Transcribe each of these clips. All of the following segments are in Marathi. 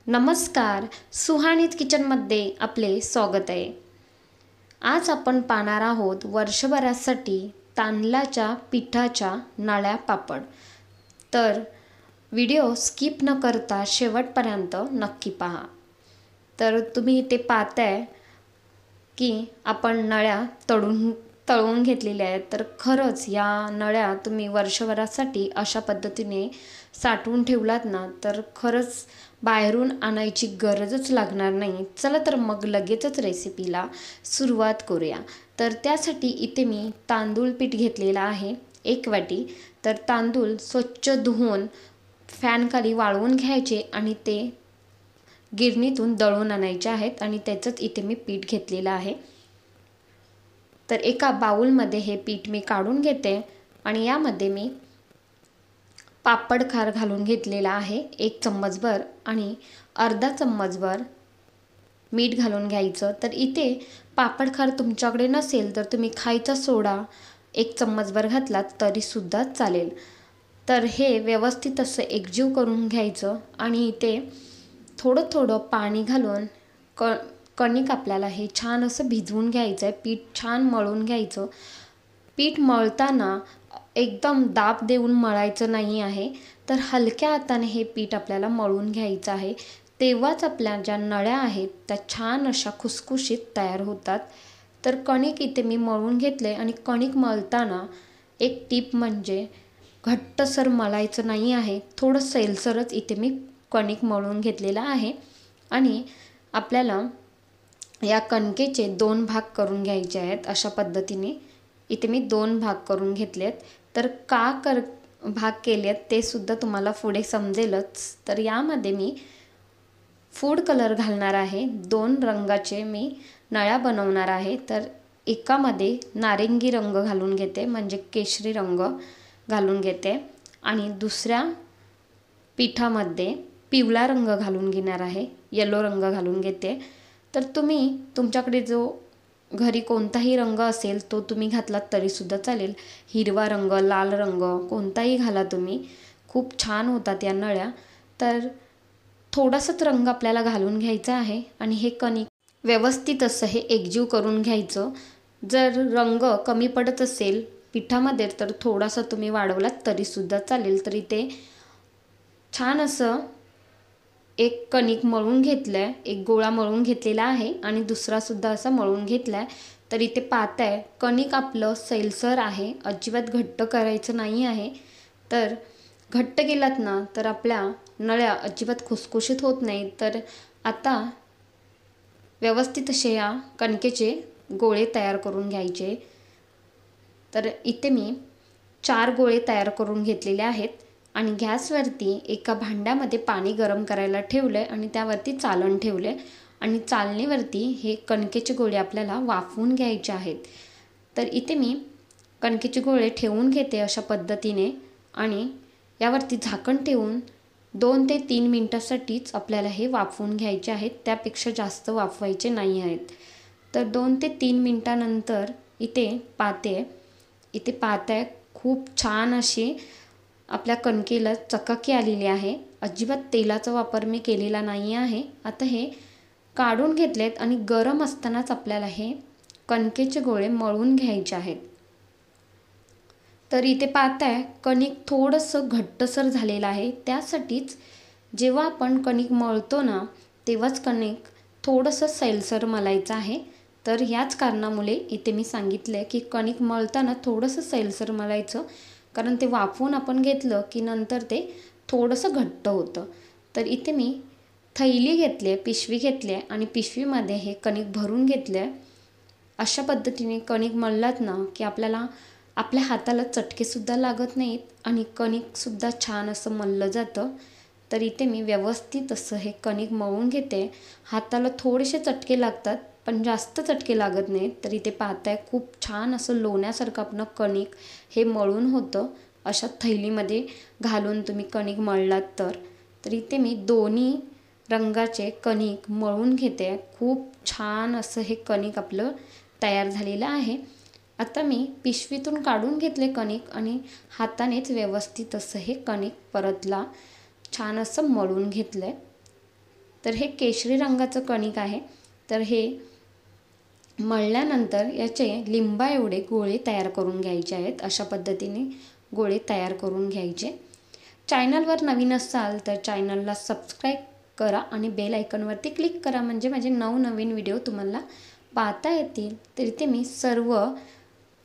नमस्कार, सुहानीत किचनमध्ये आपले स्वागत आहे। आज आपण पाहणार आहोत वर्षभरासाठी तांदळाच्या पिठाच्या नळ्या पापड। तर व्हिडिओ स्किप न करता शेवटपर्यंत नक्की पहा। तर तुम्ही इथे पाहताय की आपण नळ्या तळून घेतलेल्या आहेत। तर खरंच या नळ्या तुम्ही वर्षभरासाठी अशा पद्धतीने साठवून ठेवलात ना तर खरंच बाहेरून आणायची गरजच लागणार नाही। चला तर मग लगेचच रेसिपीला सुरुवात करूया। तर त्यासाठी इथे मी तांदूळ पीठ घेतलेला आहे 1 वाटी। तर तांदूळ स्वच्छ धुवून फॅनखाली वाळवून घ्यायचे आणि ते गिरणीतून दळून आणायचे आहेत आणि त्याचंच इथे मी पीठ घेतलेलं आहे। तर एका बाउलमध्ये हे पीठ मी काढून घेते आणि यामध्ये मी पापड खार घालून घेतलेला आहे 1 चम्मचभर आणि अर्धा चम्मचभर मीठ घालून घ्यायचं। तर इथे पापड खार तुमच्याकडे नसेल तर तुम्ही खायचा सोडा 1 चम्मचभर घातलात तरी सुद्धा चालेल। तर हे व्यवस्थित असं एकजीव करून घ्यायचं आणि इथे थोडं थोडं पाणी घालून कणिक आपल्याला हे छान असं भिजवून घ्यायचं आहे। पीठ छान मळून घ्यायचं। पीठ मळताना एकदम दाब देऊन मळायचं नाही आहे, तर हलक्या हाताने हे पीठ आपल्याला मळून घ्यायचं आहे। तेव्हाच आपल्या ज्या नळ्या आहेत त्या छान अशा खुसखुशीत तयार होतात। तर कणिक इथे मी मळून घेतले आणि कणिक मळताना एक टीप म्हणजे घट्टसर मळायचं नाही आहे, थोडं सैलसरच इथे मी कणिक मळून घेतलेलं आहे। आणि आपल्याला या कणकेचे 2 भाग करून घ्यायचे आहेत। अशा पद्धतीने इथे मी 2 भाग करून घेतलेत। तर भाग केलेत ते सुद्धा तुम्हाला पुढे समजेलच। तर यामध्ये मी फूड कलर घालणार आहे। 2 रंगाचे मी नळ्या बनवणार आहे। तर एकामध्ये नारिंगी रंग घालून घेते म्हणजे केशरी रंग घालून घेते आणि दुसऱ्या पिठामध्ये पिवळा रंग घालून घेणार आहे, येलो रंग घालून घेते। तर तुम्ही तुमच्याकडे जो घरी कोणताही रंग असेल तो तुम्ही घातलात तरी सुद्धा चालेल। हिरवा रंग, लाल रंग कोणताही घाला तुम्ही, खूप छान होतात या नळ्या। तर थोडासाच रंग आपल्याला घालून घ्यायचा आहे आणि हे कणिक व्यवस्थित असं हे एकजीव करून घ्यायचं। जर रंग कमी पडत असेल पिठामध्ये तर थोडासा तुम्ही वाढवलात तरी सुद्धा चालेल। तर इथे छान असं एक कणिक मळून घेतलंय, एक गोळा मळून घेतलेला आहे आणि दुसरा सुद्धा असा मळून घेतलाय। तर इथे पाहताय कणिक आपलं सैलसर आहे, अजिबात घट्ट करायचं नाही आहे। तर घट्ट केलात ना तर आपल्या नळ्या अजिबात खुसखुशीत होत नाही। तर आता व्यवस्थित असे या कणकेचे गोळे तयार करून घ्यायचे। तर इथे मी 4 गोळे तयार करून घेतलेले आहेत आणि गॅसवरती एका भांड्यामध्ये पाणी गरम करायला ठेवले आणि त्यावरती चाळण ठेवले आणि चाळणीवरती हे कणकेचे गोळे आपल्याला वाफवून घ्यायचे आहेत। तर इथे मी कणकेचे गोळे ठेवून घेते अशा पद्धतीने आणि यावरती झाकण ठेवून 2 ते 3 मिनिटासाठीच आपल्याला हे वाफवून घ्यायचे आहेत, त्यापेक्षा जास्त वाफवायचे नाही आहेत। तर 2 ते 3 मिनिटानंतर इथे पाहताय खूप छान अशी आपल्या कणकेला चकाकी आलेली आहे। अजिबात तेलाचा वापर मी केलेला नाही आहे। आता हे काढून घेतलेत आणि गरम असतानाच आपल्याला हे कणकेचे गोळे मळून घ्यायचे आहेत। तर इथे पाहताय कणिक थोडंसं घट्टसर झालेलं आहे, त्यासाठीच जेव्हा आपण कणिक मळतो ना तेव्हाच कणिक थोडंसं सैलसर मळायचं आहे। तर ह्याच कारणामुळे इथे मी सांगितलं की कणिक मळताना थोडंसं सैलसर मळायचं, कारण ते वाफवून आपण घेतलं की नंतर ते थोडंसं घट्ट होतं। तर इथे मी थैली घेतली, पिशवी घेतली आणि पिशवीमध्ये हे कणिक भरून घेतले। अशा पद्धतीने कणिक मळलात ना की आपल्याला आपल्या हाताला चटकेसुद्धा लागत नाहीत आणि कणिकसुद्धा छान असं मळलं जातं। तर इथे मी व्यवस्थित असं हे कणिक मळून घेते। हाताला थोडेसे चटके लागतात पण जास्त चटके लागत नाहीत। तर इथे पाहताय खूप छान असं लोण्यासारखं आपलं कणिक हे मळून होतं। अशा थैलीमध्ये घालून तुम्ही कणिक मळलात तर इथे मी दोन्ही रंगाचे कणिक मळून घेते। खूप छान असं हे कणिक आपलं तयार झालेलं आहे। आता मी पिशवीतून काढून घेतले कणिक आणि हातानेच व्यवस्थित असं हे कणिक परतला छान असं मळून घेतलंय। तर हे केशरी रंगाचं कणिक आहे. तर हे मळल्यानंतर याचे लिंबा एवढे गोळे तयार करून घ्यायचे आहेत. अशा पद्धतीने गोळे तयार करून घ्यायचे. चॅनलवर नवीन असाल तर चॅनलला सबस्क्राईब करा आणि बेल आयकॉनवरती क्लिक करा, म्हणजे माझे नवनवीन व्हिडिओ तुम्हाला पाहता येतील. तर इथे मी सर्व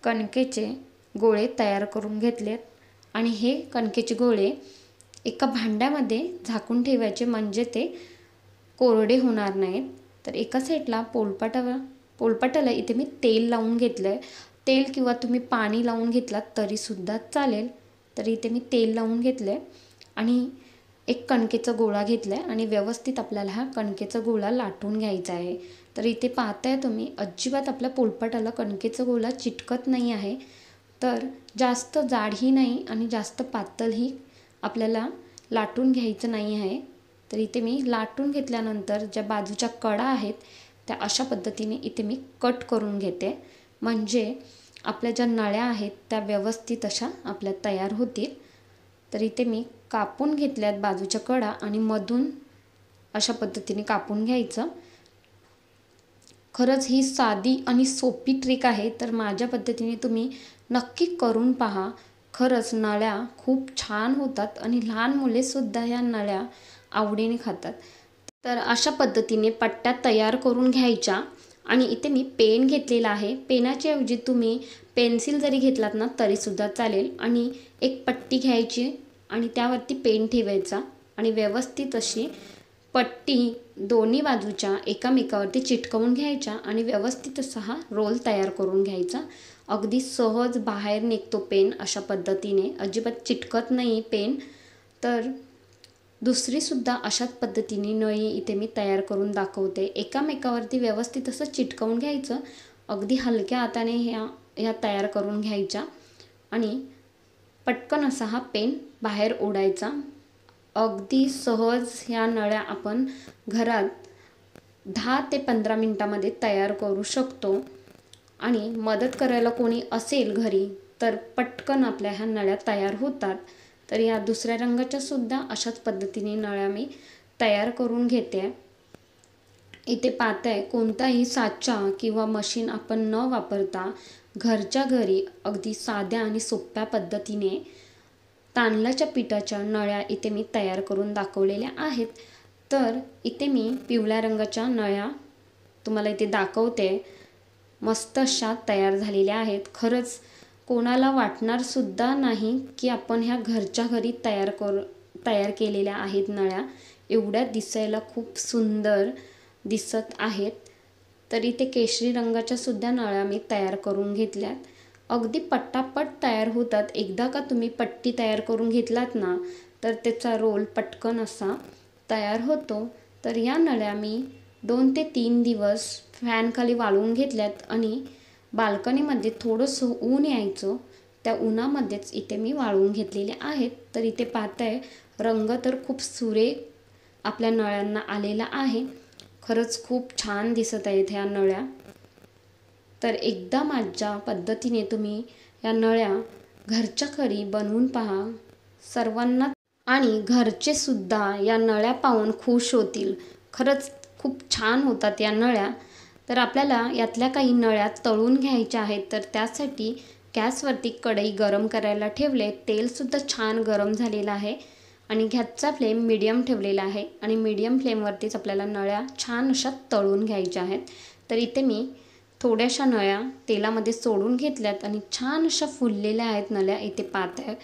कणकेचे गोळे तयार करून घेतलेत आणि हे कणकेचे गोळे एका भांड्यामध्ये झाकून ठेवायचे, म्हणजे ते कोरडे होणार नाहीत. तर एका साईडला पोलपाटाला इथे मी तेल लावून घेतलं आहे. तेल किंवा तुम्ही पाणी लावून घेतलात तरीसुद्धा चालेल. तर इथे मी तेल लावून घेतलं आहे आणि एक कणकेचा गोळा घेतला आहे आणि व्यवस्थित आपल्याला हा कणकेचा गोळा लाटून घ्यायचा आहे. तर इथे पाहताय तुम्ही, अजिबात आपल्या पोलपाटाला कणकेचा गोळा चिटकत नाही आहे. तर जास्त जाडही नाही आणि जास्त पातळही आपल्याला लाटून घ्यायचं नाही आहे. तर इथे मी लाटून घेतल्यानंतर ज्या बाजूच्या कडा आहेत त्या अशा पद्धतीने इथे मी कट करून घेते, म्हणजे आपल्या ज्या नळ्या आहेत त्या व्यवस्थित अशा आपल्या तयार होतील. तर इथे मी कापून घेतल्यात बाजूच्या कडा आणि मधून अशा पद्धतीने कापून घ्यायचं. खरंच ही साधी आणि सोपी ट्रिक आहे. तर माझ्या पद्धतीने तुम्ही नक्की करून पहा. खरंच नळ्या खूप छान होतात आणि लहान मुलेसुद्धा ह्या नळ्या आवडीने खातात. तर अशा पद्धतीने पट्ट्या तयार करून घ्यायच्या. आणि इथे मी पेन घेतलेला आहे. पेनाच्या ऐवजी तुम्ही पेन्सिल जरी घेतलात ना तरीसुद्धा चालेल. आणि एक पट्टी घ्यायची आणि त्यावरती पेन ठेवायचा आणि व्यवस्थित अशी पट्टी दोन्ही बाजूच्या एकामेकावरती चिटकवून घ्यायच्या आणि व्यवस्थित असा हा रोल तयार करून घ्यायचा. अगदी सहज बाहेर निघतो पेन अशा पद्धतीने, अजिबात चिटकत नाही पेन. तर दुसरीसुद्धा अशाच पद्धतीने नळी इथे मी तयार करून दाखवते. एकामेकावरती व्यवस्थित असं चिटकवून घ्यायचं. अगदी हलक्या हाताने ह्या तयार करून घ्यायच्या आणि पटकन असा हा पेन बाहेर ओढायचा. अगदी सहज ह्या नळ्या आपण घरात 10 ते 15 मिनटामध्ये तयार करू शकतो. आणि मदत करायला कोणी असेल घरी तर पटकन आपल्या ह्या नळ्या तयार होतात. तर या दुसऱ्या रंगाच्या सुद्धा अशाच पद्धतीने नळ्या मी तयार करून घेते. इथे पाहताय, कोणताही साचा किंवा मशीन आपण न वापरता घरच्या घरी अगदी साध्या आणि सोप्या पद्धतीने तांदळाच्या पिठाच्या नळ्या इथे मी तयार करून दाखवलेल्या आहेत. तर इथे मी पिवळ्या रंगाच्या नळ्या तुम्हाला इथे दाखवते. मस्त अशा तयार झालेल्या आहेत. खरंच कोणाला वाटणार सुद्धा नाही की आपण ह्या घरच्या घरी तयार केलेल्या आहेत नळ्या. एवढ्या दिसायला खूप सुंदर दिसत आहेत. तर इथे केशरी रंगाच्या सुद्धा नळ्या मी तयार करून घेतल्यात. अगदी पटापट तयार होतात. एकदा का तुम्ही पट्टी तयार करून घेतलात ना तर त्याचा रोल पटकन असा तयार होतो. तर या नळ्या मी 2 ते 3 दिवस फॅनखाली वाळवून घेतल्यात आणि बाल्कनीमध्ये थोडंसं ऊन यायचं, त्या उन्हामध्येच इथे मी वाळवून घेतलेले आहेत. तर इथे पाहताय, रंग तर खूप सुरेख आपल्या नळ्यांना आलेला आहे. खरंच खूप छान दिसत आहेत ह्या नळ्या. तर एकदा माझ्या पद्धतीने तुम्ही या नळ्या घरच्या घरी बनवून पहा सर्वांना, आणि घरचे सुद्धा या नळ्या पाहून खुश होतील. खरंच खूप छान होतात या नळ्या. तर आपल्याला यातल्या काही नळ्या तळून घ्यायच्या आहेत. तर त्यासाठी गॅसवरती कढई गरम करायला ठेवले. तेलसुद्धा छान गरम झालेलं आहे आणि गॅसचा फ्लेम मीडियम ठेवलेला आहे आणि मीडियम फ्लेमवरतीच आपल्याला नळ्या छान अशा तळून घ्यायच्या आहेत. तर इथे मी थोड्याशा नळ्या तेलामध्ये सोडून घेतल्यात आणि छान अशा फुललेल्या आहेत नळ्या. इथे पाहताय,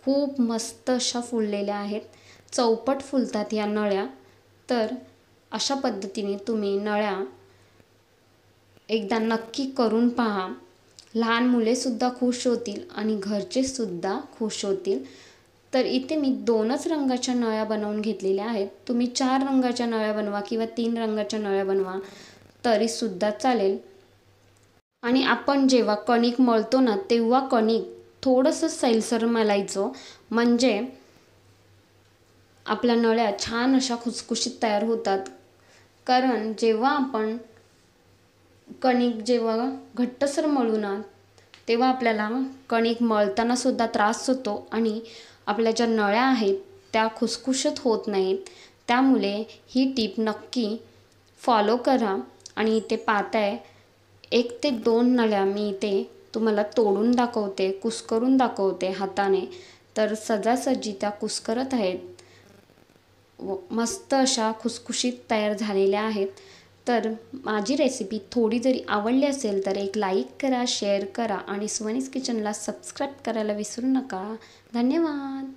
खूप मस्त अशा फुललेल्या आहेत. चौपट फुलतात या नळ्या. तर अशा पद्धतीने तुम्ही नळ्या एकदा नक्की करून पहा. लहान मुलेसुद्धा खुश होतील आणि घरचेसुद्धा खुश होतील. तर इथे मी 2च रंगाच्या नळ्या बनवून घेतलेल्या आहेत. तुम्ही 4 रंगाच्या नळ्या बनवा किंवा 3 रंगाच्या नळ्या बनवा तरीसुद्धा चालेल. आणि आपण जेव्हा कणिक मळतो ना तेव्हा कणिक थोडंसं सैलसर मळायचं, म्हणजे आपल्या नळ्या छान अशा खुसखुशीत तयार होतात. कारण जेव्हा आपण कणिक घट्टसर मळू ना तेव्हा आपल्याला कणिक मळताना सुद्धा त्रास होतो आणि आपल्या ज्या नळ्या आहेत त्या खुसखुशीत होत नाहीत. त्यामुळे ही टीप नक्की फॉलो करा. आणि इथे पाहताय 1 ते 2 नळ्या मी इथे तुम्हाला तोडून दाखवते, कुस्करून दाखवते हाताने. तर सहजासहजी त्या कुस्करत आहेत. मस्त अशा खुसखुशीत तयार झालेल्या आहेत. तर माझी रेसिपी थोडी जरी आवडली असेल तर एक लाईक करा, शेअर करा आणि सुहानीज किचनला सबस्क्राईब करायला विसरू नका. धन्यवाद.